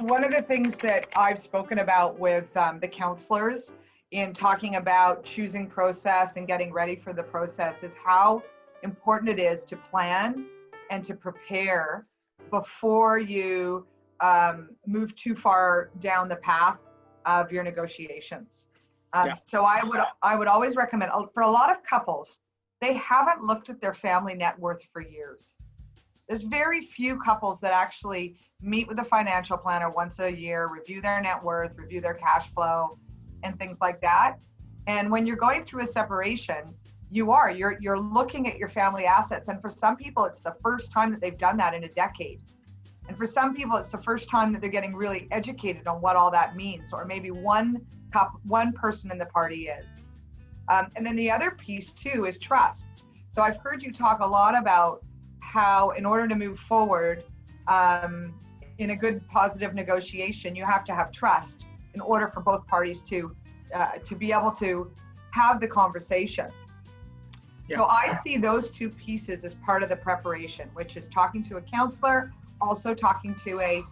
one of the things that I've spoken about with the counselors in talking about choosing process and getting ready for the process is how important it is to plan and to prepare before you move too far down the path of your negotiations. So I would always recommend, for a lot of couples, they haven't looked at their family net worth for years. There's very few couples that actually meet with a financial planner once a year, review their net worth, review their cash flow, and things like that. And when you're going through a separation, you're looking at your family assets. And for some people, it's the first time that they've done that in a decade. And for some people, it's the first time that they're getting really educated on what all that means, or maybe one person in the party is. And then the other piece too is trust. So I've heard you talk a lot about how in order to move forward in a good positive negotiation, you have to have trust in order for both parties to be able to have the conversation. Yeah. So I see those two pieces as part of the preparation, which is talking to a counselor, also talking to a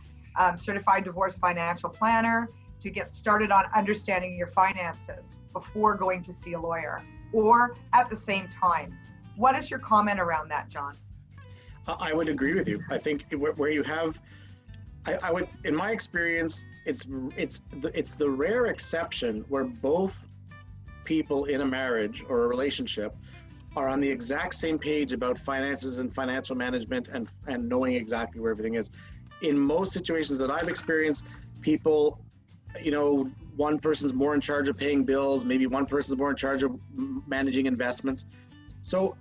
certified divorce financial planner to get started on understanding your finances before going to see a lawyer, or at the same time. What is your comment around that, John? I would agree with you. I think where you have, I would, in my experience, it's the rare exception where both people in a marriage or a relationship are on the exact same page about finances and financial management and knowing exactly where everything is. In most situations that I've experienced, people, one person's more in charge of paying bills, maybe one person's more in charge of managing investments. So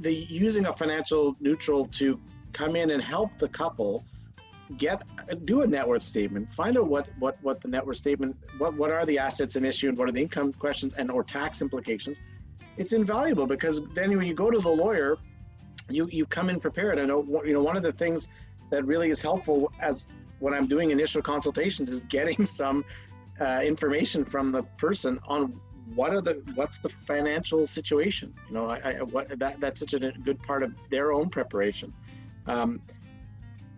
using a financial neutral to come in and help the couple do a net worth statement, find out what the net worth statement, what are the assets in issue and what are the income questions or tax implications. It's invaluable because then when you go to the lawyer, you come in prepared. I know, one of the things that really is helpful as when I'm doing initial consultations is getting some information from the person on what's the financial situation. That's such a good part of their own preparation.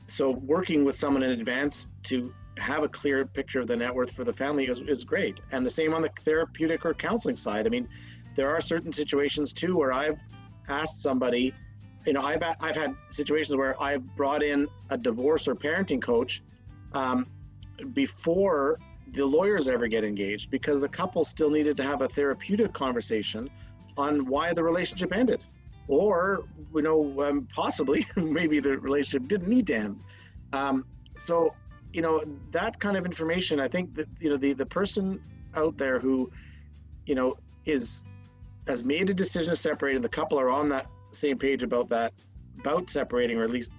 So working with someone in advance to have a clear picture of the net worth for the family is great. And the same on the therapeutic or counseling side. I mean, there are certain situations too where I've asked somebody, I've had situations where I've brought in a divorce or parenting coach before the lawyers ever get engaged, because the couple still needed to have a therapeutic conversation on why the relationship ended, or possibly maybe the relationship didn't need to end. So that kind of information, I think that the person out there who has made a decision to separate, and the couple are on that same page about separating, or at least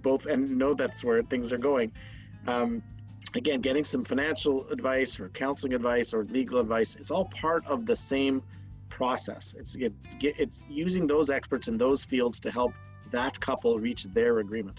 both, and know that's where things are going. Again, getting some financial advice or counseling advice or legal advice, it's all part of the same process. It's using those experts in those fields to help that couple reach their agreement.